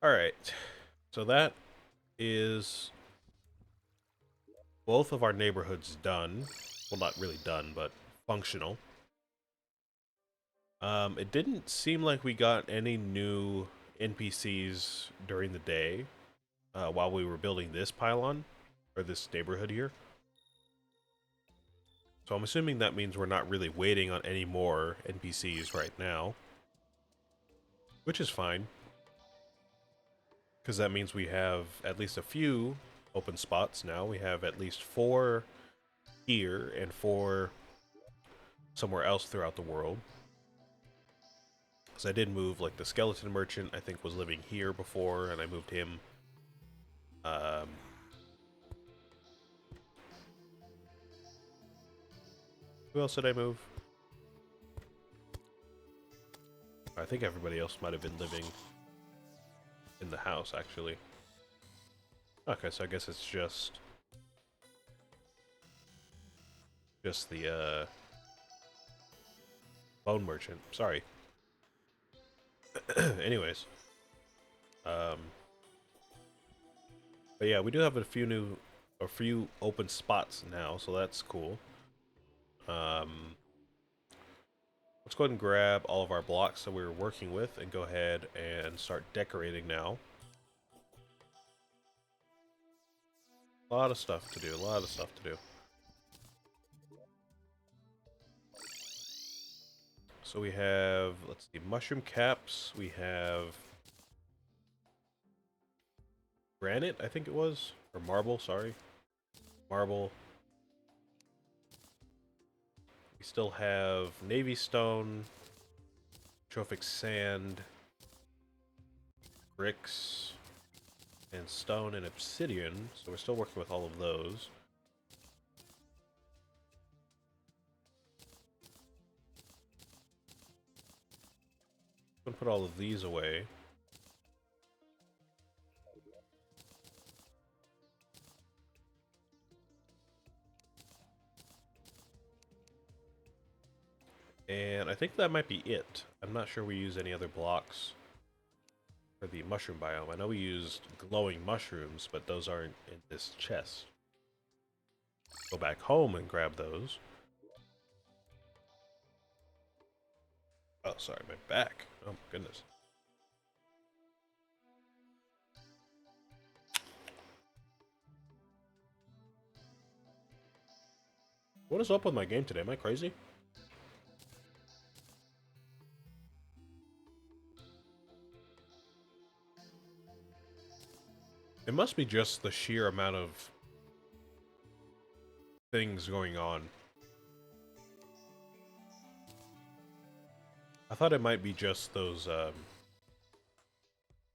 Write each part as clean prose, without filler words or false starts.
All right. So that is both of our neighborhoods done. Well, not really done, but functional. It didn't seem like we got any new NPCs during the day while we were building this pylon or this neighborhood here. So I'm assuming that means we're not really waiting on any more NPCs right now, which is fine because that means we have at least a few open spots now. We have at least 4 here and 4 somewhere else throughout the world. Because I did move, like, the skeleton merchant, I think, was living here before, and I moved him. Um, who else did I move? I think everybody else might have been living in the house, actually. Okay, so I guess it's just the bone merchant. Sorry. Anyways, um, but yeah, we do have a few open spots now, so that's cool. Um, let's go ahead and grab all of our blocks that we were working with and go ahead and start decorating now. A lot of stuff to do, a lot of stuff to do. So we have, let's see, mushroom caps. We have granite, I think it was, or marble, sorry. Marble. We still have navy stone, trophic sand, bricks, and stone and obsidian. So we're still working with all of those. I'm gonna put all of these away. And I think that might be it. I'm not sure we use any other blocks for the mushroom biome. I know we used glowing mushrooms, but those aren't in this chest. Go back home and grab those. Oh, sorry, my back. Oh, my goodness. What is up with my game today? Am I crazy? It must be just the sheer amount of things going on. I thought it might be just those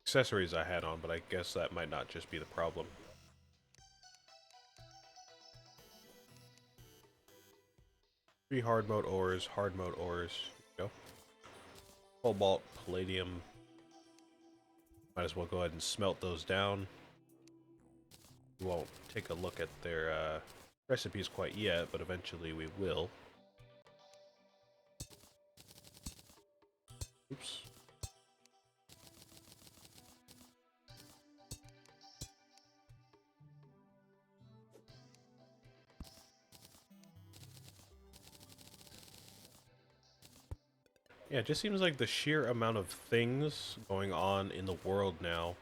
accessories I had on, but I guess that might not just be the problem. Three hard mode ores, hard mode ores. Go. Cobalt, palladium. Might as well go ahead and smelt those down. We won't take a look at their recipes quite yet, but eventually we will. Oops. Yeah, it just seems like the sheer amount of things going on in the world now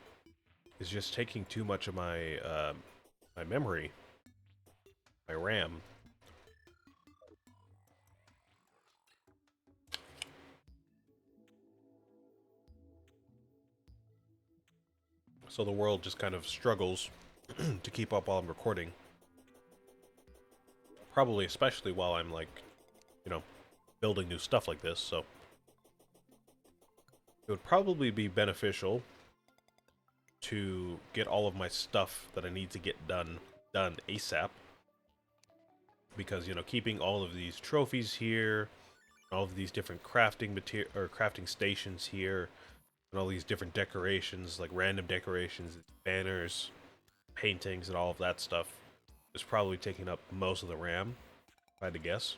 is just taking too much of my memory, my RAM. So the world just kind of struggles to keep up while I'm recording. Probably especially while I'm like, you know, building new stuff like this, so it would probably be beneficial to get all of my stuff that I need to get done ASAP. Because, you know, keeping all of these trophies here, all of these different crafting material or crafting stations here, and all these different decorations, like random decorations, banners, paintings, and all of that stuff is probably taking up most of the RAM, if I had to guess.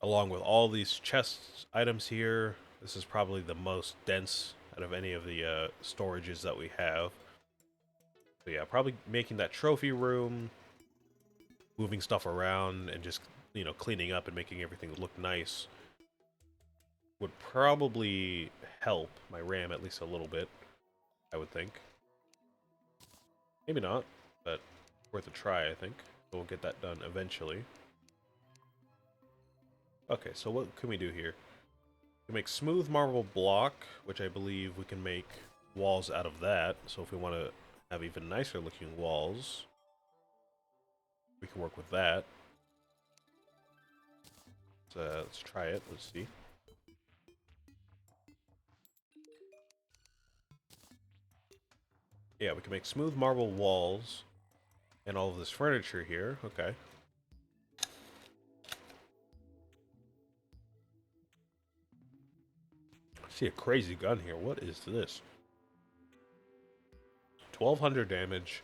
Along with all these chests items here, this is probably the most dense out of any of the storages that we have. So yeah, probably making that trophy room, moving stuff around, and just, you know, cleaning up and making everything look nice would probably help my RAM at least a little bit, I would think. Maybe not, but worth a try, I think. So we'll get that done eventually. Okay, so what can we do here? We can make smooth marble block, which I believe we can make walls out of that. So if we want to have even nicer looking walls, we can work with that. So let's try it. Let's see. Yeah, we can make smooth marble walls and all of this furniture here. Okay. I see a crazy gun here. What is this? 1200 damage.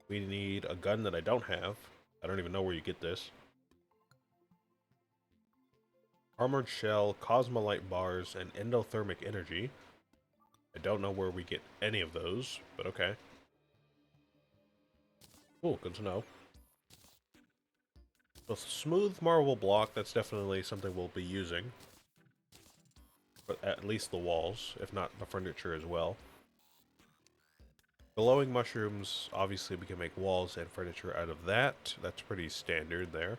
We need a gun that I don't have. I don't even know where you get this. Armored shell, cosmolite bars, and endothermic energy. I don't know where we get any of those, but okay. Cool, good to know. So smooth marble block, that's definitely something we'll be using. But at least the walls, if not the furniture as well. Glowing mushrooms, obviously we can make walls and furniture out of that. That's pretty standard there.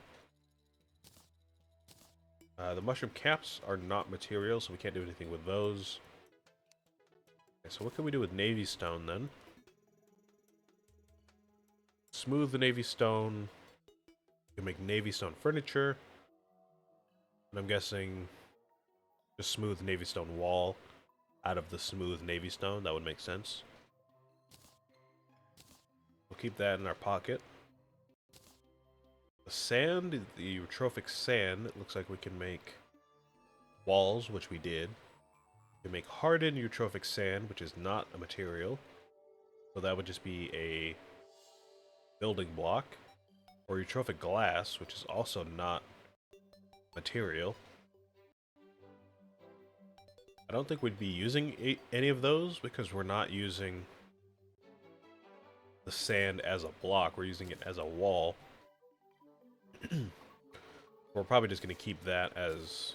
The mushroom caps are not material, so we can't do anything with those. Okay, so what can we do with navy stone then? Smooth the navy stone. You can make navy stone furniture. And I'm guessing just smooth navy stone wall out of the smooth navy stone. That would make sense. We'll keep that in our pocket. The sand, the eutrophic sand, it looks like we can make walls, which we did. We can make hardened eutrophic sand, which is not a material. So that would just be a building block. Or eutrophic glass, which is also not material. I don't think we'd be using any of those because we're not using the sand as a block. We're using it as a wall. We're probably just going to keep that as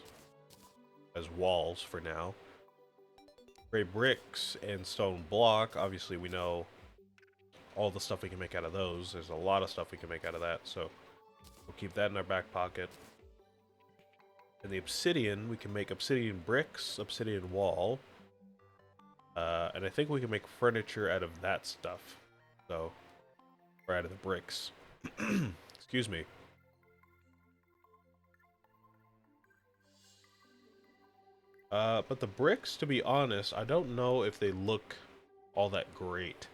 walls for now. Gray bricks and stone block. Obviously, we know all the stuff we can make out of those. There's a lot of stuff we can make out of that, so we'll keep that in our back pocket. And the obsidian, we can make obsidian bricks, obsidian wall. And I think we can make furniture out of that stuff. So, or out of the bricks. Excuse me. But the bricks, to be honest, I don't know if they look all that great.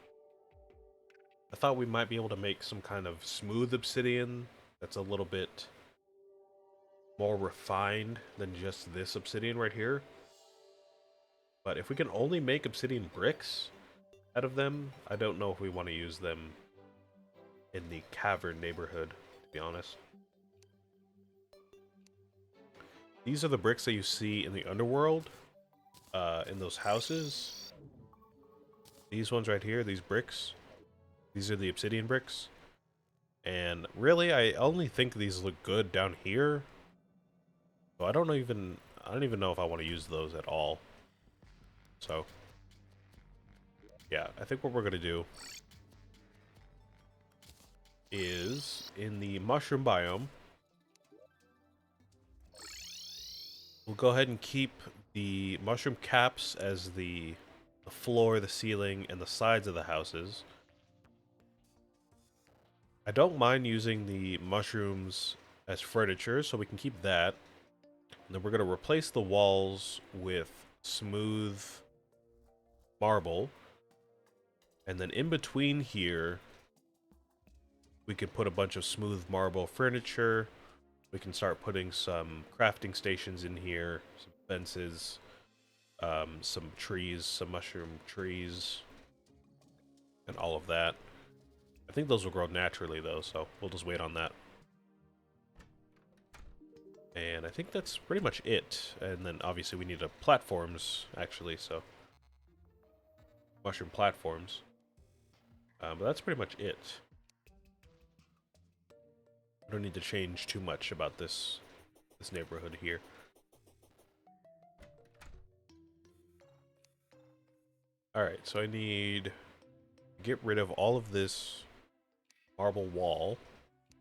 I thought we might be able to make some kind of smooth obsidian that's a little bit more refined than just this obsidian right here. But if we can only make obsidian bricks out of them, I don't know if we want to use them in the cavern neighborhood, to be honest. These are the bricks that you see in the underworld, in those houses. These ones right here, these bricks. These are the obsidian bricks. And really, I only think these look good down here. So I don't even know if I want to use those at all. So, yeah, I think what we're going to do is, in the mushroom biome, we'll go ahead and keep the mushroom caps as the floor, the ceiling, and the sides of the houses. I don't mind using the mushrooms as furniture, so we can keep that. And then we're going to replace the walls with smooth marble. And then in between here, we can put a bunch of smooth marble furniture. We can start putting some crafting stations in here, some fences, some trees, some mushroom trees, and all of that. I think those will grow naturally, though, so we'll just wait on that. And I think that's pretty much it. And then, obviously, we need platforms, actually, so mushroom platforms. But that's pretty much it. I don't need to change too much about this neighborhood here. Alright, so I need to get rid of all of this marble wall.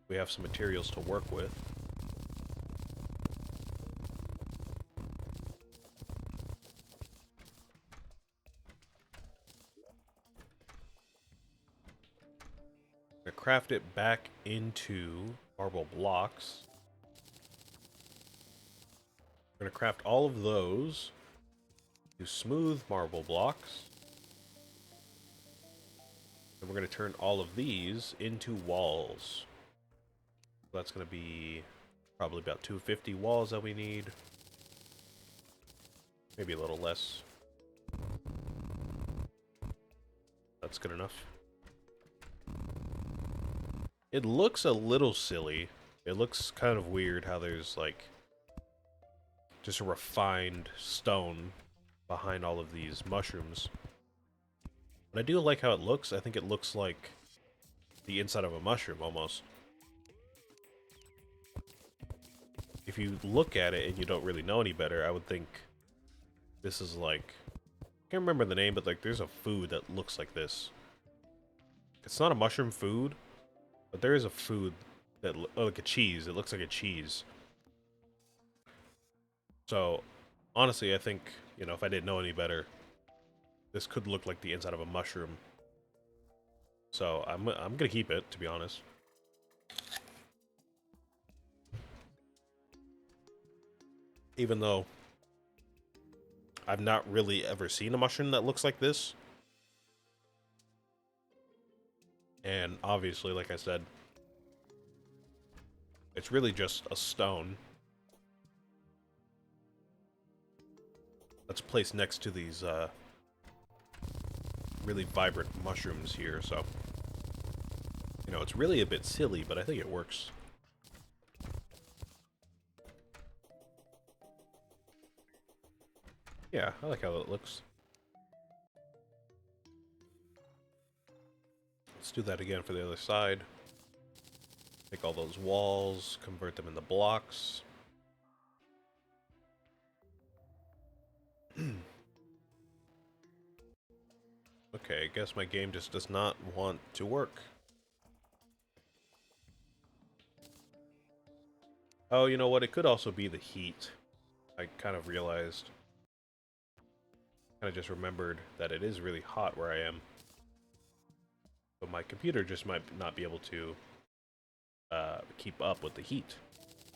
We have some materials to work with. I'm gonna craft it back into marble blocks. We're gonna craft all of those to smooth marble blocks. And we're going to turn all of these into walls. So that's going to be probably about 250 walls that we need. Maybe a little less. That's good enough. It looks a little silly. It looks kind of weird how there's like just a refined stone behind all of these mushrooms. But I do like how it looks. I think it looks like the inside of a mushroom, almost. If you look at it and you don't really know any better, I would think this is like... I can't remember the name, but like there's a food that looks like this. It's not a mushroom food, but there is a food that... Oh, like a cheese. It looks like a cheese. So, honestly, I think, you know, if I didn't know any better, this could look like the inside of a mushroom. So I'm gonna keep it, to be honest. Even though I've not really ever seen a mushroom that looks like this. And obviously, like I said, it's really just a stone that's placed next to these really vibrant mushrooms here, so you know, it's really a bit silly, but I think it works. Yeah, I like how it looks. Let's do that again for the other side. Take all those walls, convert them into blocks. Okay, I guess my game just does not want to work. Oh, you know what? It could also be the heat. I kind of realized. Kind of just remembered that it is really hot where I am. But my computer just might not be able to keep up with the heat.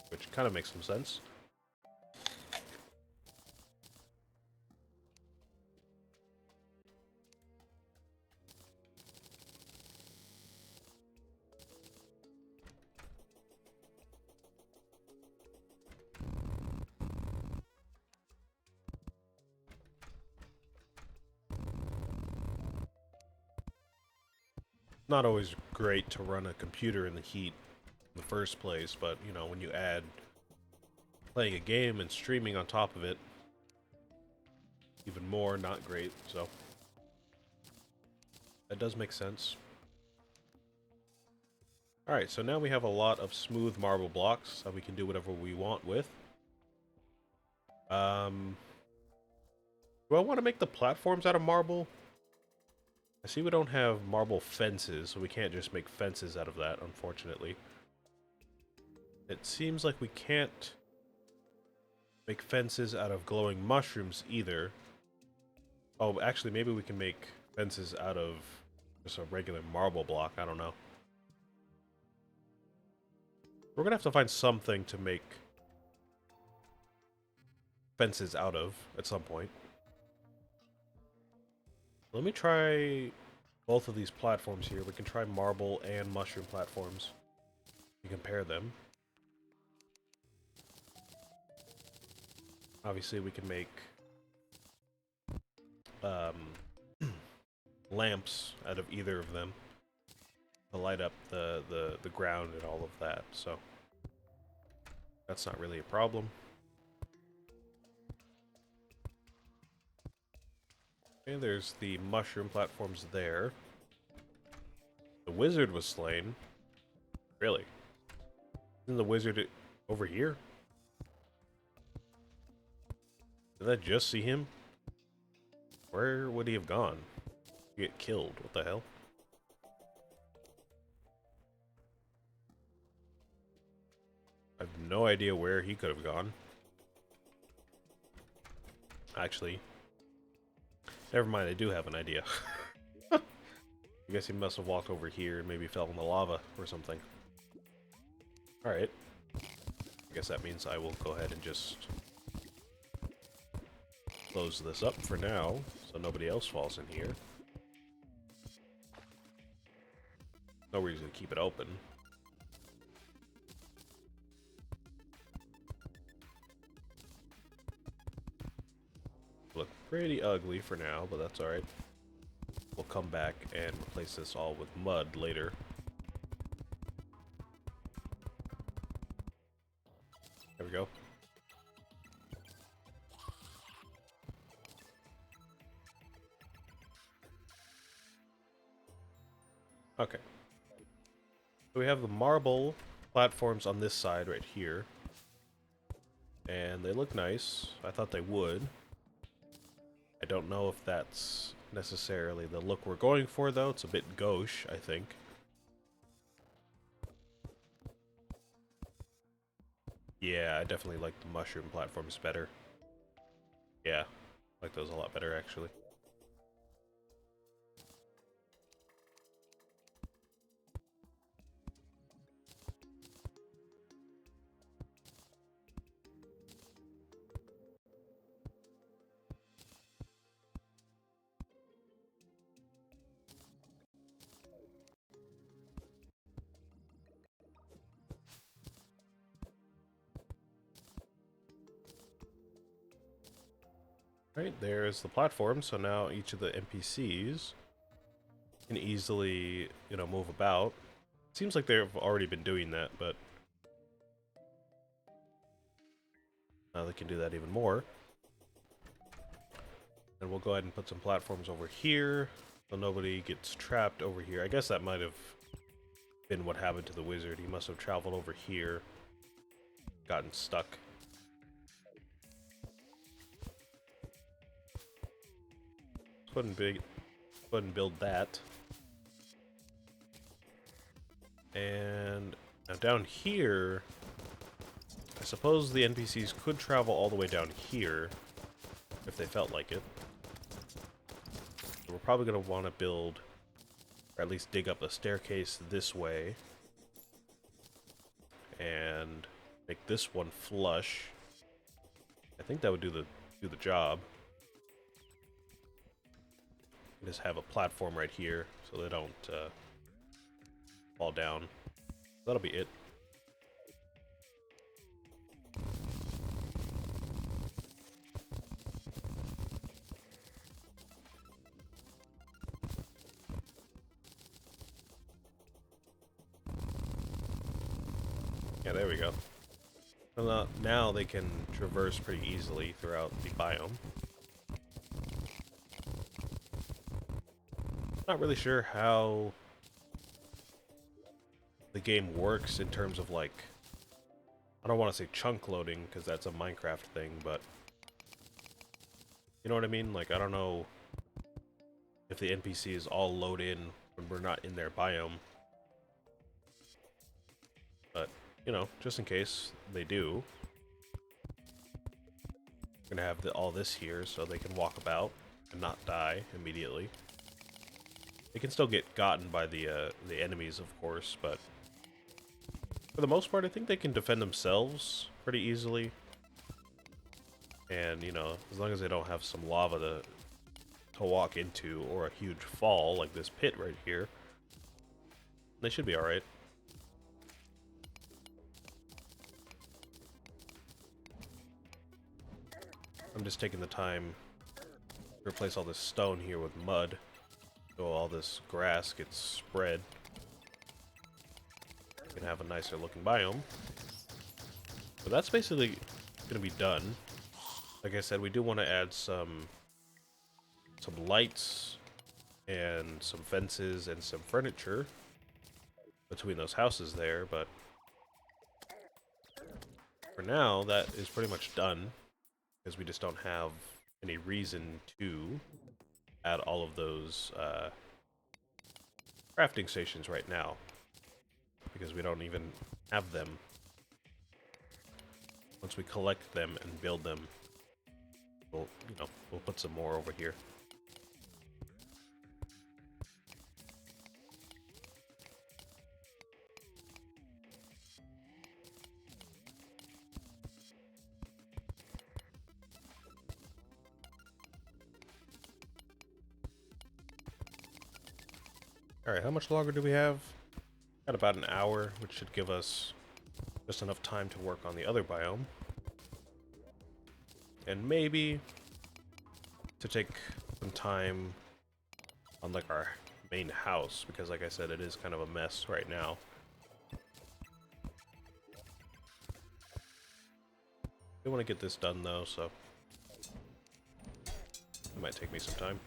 Which kind of makes some sense. Not always great to run a computer in the heat in the first place, but, you know, when you add playing a game and streaming on top of it, even more not great, so that does make sense. Alright, so now we have a lot of smooth marble blocks that we can do whatever we want with. Do I want to make the platforms out of marble? I see we don't have marble fences, so we can't just make fences out of that, unfortunately. It seems like we can't make fences out of glowing mushrooms either. Oh, actually, maybe we can make fences out of just a regular marble block. I don't know. We're gonna have to find something to make fences out of at some point. Let me try both of these platforms here. We can try marble and mushroom platforms. You compare them. Obviously, we can make lamps out of either of them to light up the ground and all of that, so that's not really a problem. Okay, there's the mushroom platforms there. The wizard was slain. Really? Isn't the wizard over here? Did I just see him? Where would he have gone? Get killed. What the hell? I have no idea where he could have gone. Actually, never mind, I do have an idea. I guess he must have walked over here and maybe fell in the lava or something. Alright. I guess that means I will go ahead and just close this up for now, so nobody else falls in here. No reason to keep it open. Look pretty ugly for now, but that's alright. We'll come back and replace this all with mud later. There we go. Okay. So we have the marble platforms on this side right here. And they look nice. I thought they would. I don't know if that's necessarily the look we're going for, though. It's a bit gauche, I think. Yeah, I definitely like the mushroom platforms better. Yeah, I like those a lot better, actually. Right, there's the platform, so now each of the NPCs can easily, move about. Seems like they've already been doing that, but now they can do that even more. And we'll go ahead and put some platforms over here, so nobody gets trapped over here. I guess that might have been what happened to the wizard. He must have traveled over here, gotten stuck. Go ahead and build that. And now down here, I suppose the NPCs could travel all the way down here if they felt like it. So we're probably going to want to build, or at least dig up a staircase this way. And make this one flush. I think that would do the job. Just have a platform right here so they don't fall down. That'll be it. Yeah, there we go. Well, now they can traverse pretty easily throughout the biome. Not really sure how the game works in terms of, like, I don't want to say chunk loading because that's a Minecraft thing, but you know what I mean? Like, I don't know if the NPCs all load in when we're not in their biome. But, just in case they do, we're gonna have all this here so they can walk about and not die immediately. They can still get gotten by the enemies, of course, but for the most part, I think they can defend themselves pretty easily. And, as long as they don't have some lava to walk into or a huge fall like this pit right here, they should be alright. I'm just taking the time to replace all this stone here with mud, so all this grass gets spread. We can have a nicer looking biome. But that's basically going to be done. Like I said, we do want to add some some lights and some fences and some furniture between those houses there, but for now, that is pretty much done, because we just don't have any reason to add all of those crafting stations right now, because we don't even have them. Once we collect them and build them, we'll put some more over here. Alright, how much longer do we have? Got about an hour, which should give us just enough time to work on the other biome. And maybe to take some time on like our main house, because like I said, it is kind of a mess right now. I want to get this done though, so it might take me some time.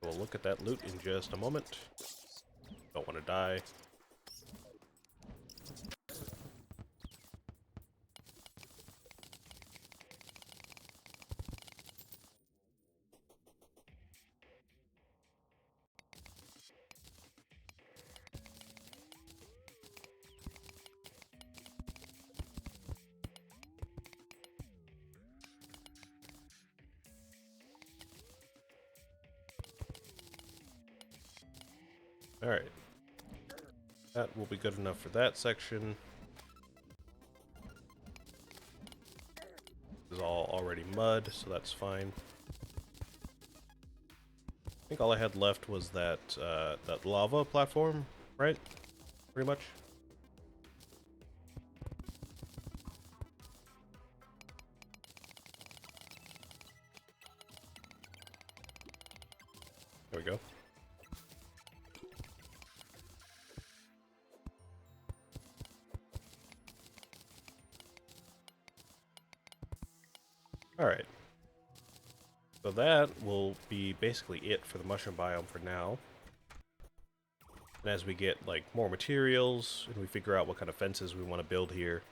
We'll look at that loot in just a moment. Don't want to die. Alright. That will be good enough for that section. This is all already mud, so that's fine. I think all I had left was that that lava platform, right? Pretty much. There we go. Alright. So that will be basically it for the mushroom biome for now. And as we get like more materials and we figure out what kind of fences we want to build here,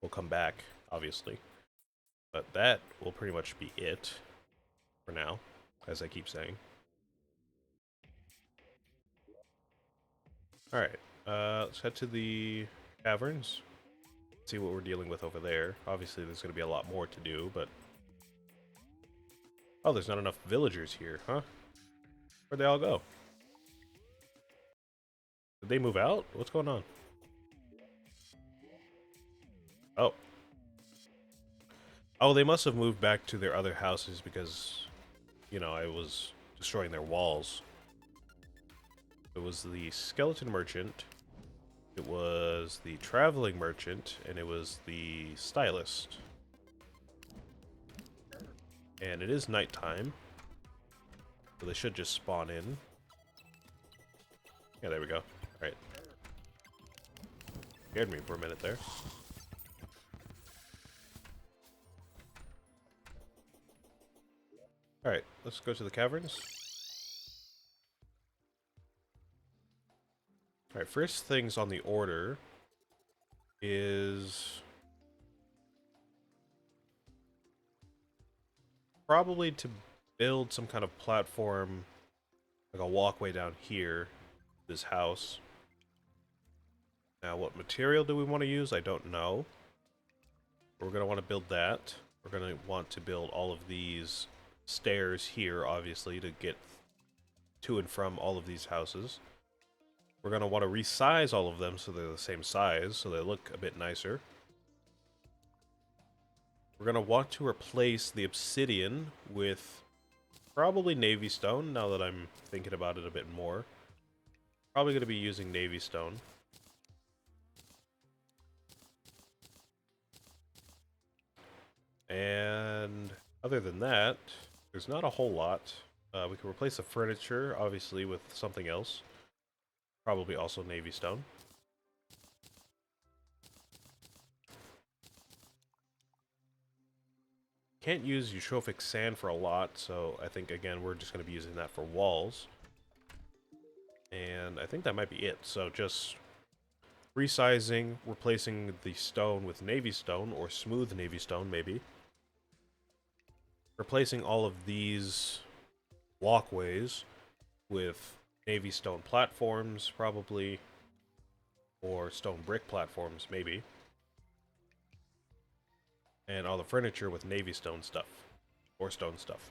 we'll come back, obviously. But that will pretty much be it for now, as I keep saying. Alright, let's head to the caverns. See what we're dealing with over there. Obviously there's going to be a lot more to do, but... Oh, there's not enough villagers here, huh? Where'd they all go? Did they move out? What's going on? Oh. Oh, they must have moved back to their other houses because, you know, I was destroying their walls. It was the skeleton merchant, it was the traveling merchant, and it was the stylist. And it is nighttime, so they should just spawn in. Yeah, there we go. Alright. Scared me for a minute there. Alright, let's go to the caverns. Alright, first things on the order is probably to build some kind of platform, like a walkway down here, this house. Now, what material do we want to use? I don't know. We're going to want to build that. We're going to want to build all of these stairs here, obviously, to get to and from all of these houses. We're going to want to resize all of them so they're the same size, so they look a bit nicer. We're going to want to replace the obsidian with probably navy stone, now that I'm thinking about it a bit more. Probably going to be using navy stone. And other than that, there's not a whole lot. We can replace the furniture, obviously, with something else. Probably also navy stone. can't use eutrophic sand for a lot, so I think, again, we're just going to be using that for walls. And I think that might be it. So just resizing, replacing the stone with navy stone, or smooth navy stone, maybe. Replacing all of these walkways with navy stone platforms, probably. Or stone brick platforms, maybe. And all the furniture with navy stone stuff. Or stone stuff.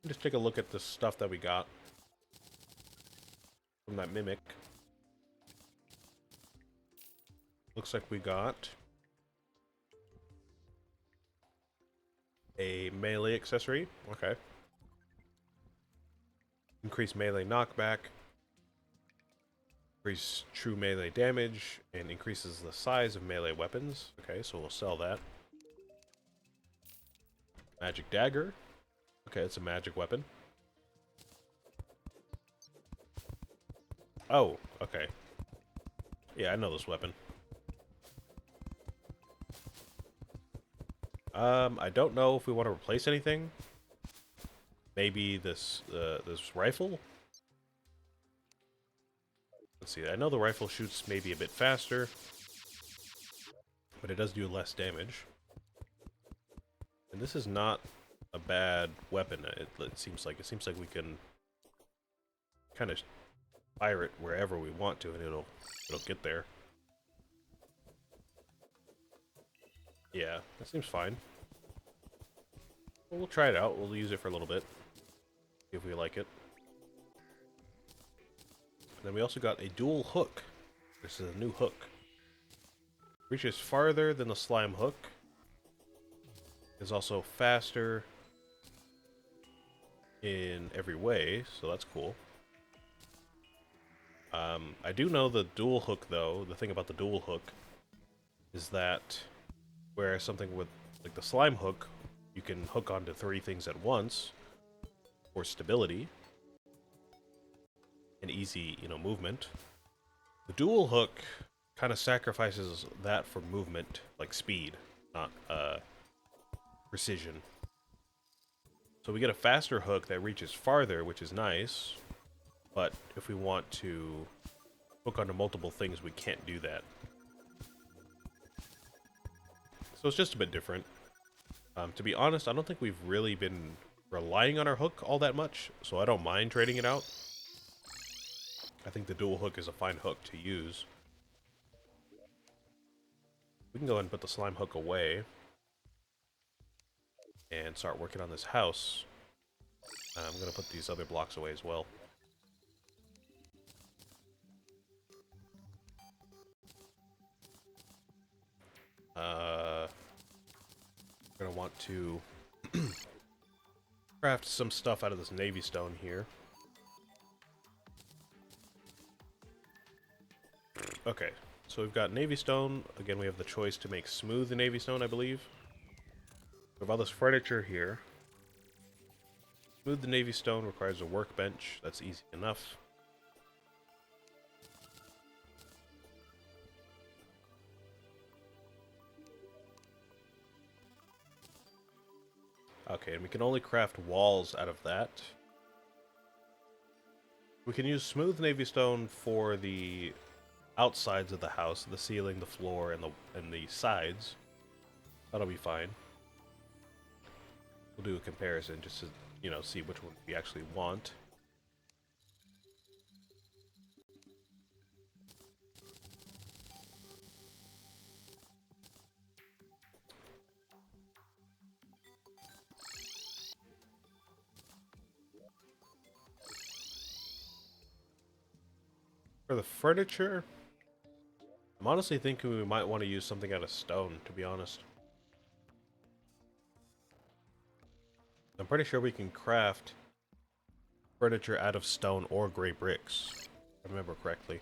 Just take a look at the stuff that we got from that mimic. Looks like we got a melee accessory. Okay. Increase melee knockback. Increase true melee damage. And increases the size of melee weapons. Okay, so we'll sell that. Magic dagger. Okay, it's a magic weapon. Oh, okay. Yeah, I know this weapon. I don't know if we want to replace anything. Maybe this this rifle? Let's see, I know the rifle shoots maybe a bit faster, but it does do less damage. And this is not a bad weapon, it seems like. It seems like we can kind of fire it wherever we want to, and it'll get there. Yeah, that seems fine. Well, we'll try it out. We'll use it for a little bit. See if we like it. And then we also got a dual hook. This is a new hook. Reaches farther than the slime hook. Is also faster in every way, so that's cool. I do know the dual hook, though. The thing about the dual hook is that whereas something with, like the slime hook, you can hook onto 3 things at once for stability and easy, movement. The dual hook kind of sacrifices that for movement, like speed, not precision. So we get a faster hook that reaches farther, which is nice. But if we want to hook onto multiple things, we can't do that. So it's just a bit different. To be honest, I don't think we've really been relying on our hook all that much, so I don't mind trading it out. I think the dual hook is a fine hook to use. We can go ahead and put the slime hook away and start working on this house. I'm going to put these other blocks away as well. We're going to want to craft some stuff out of this navy stone here. Okay, so we've got navy stone. Again, we have the choice to make smooth navy stone, I believe. We have all this furniture here. Smooth the navy stone requires a workbench. That's easy enough. Okay, and we can only craft walls out of that. We can use smooth navy stone for the outsides of the house, the ceiling, the floor, and the sides. That'll be fine. We'll do a comparison just to, see which one we actually want. For the furniture, I'm honestly thinking we might want to use something out of stone, to be honest. I'm pretty sure we can craft furniture out of stone or gray bricks, if I remember correctly.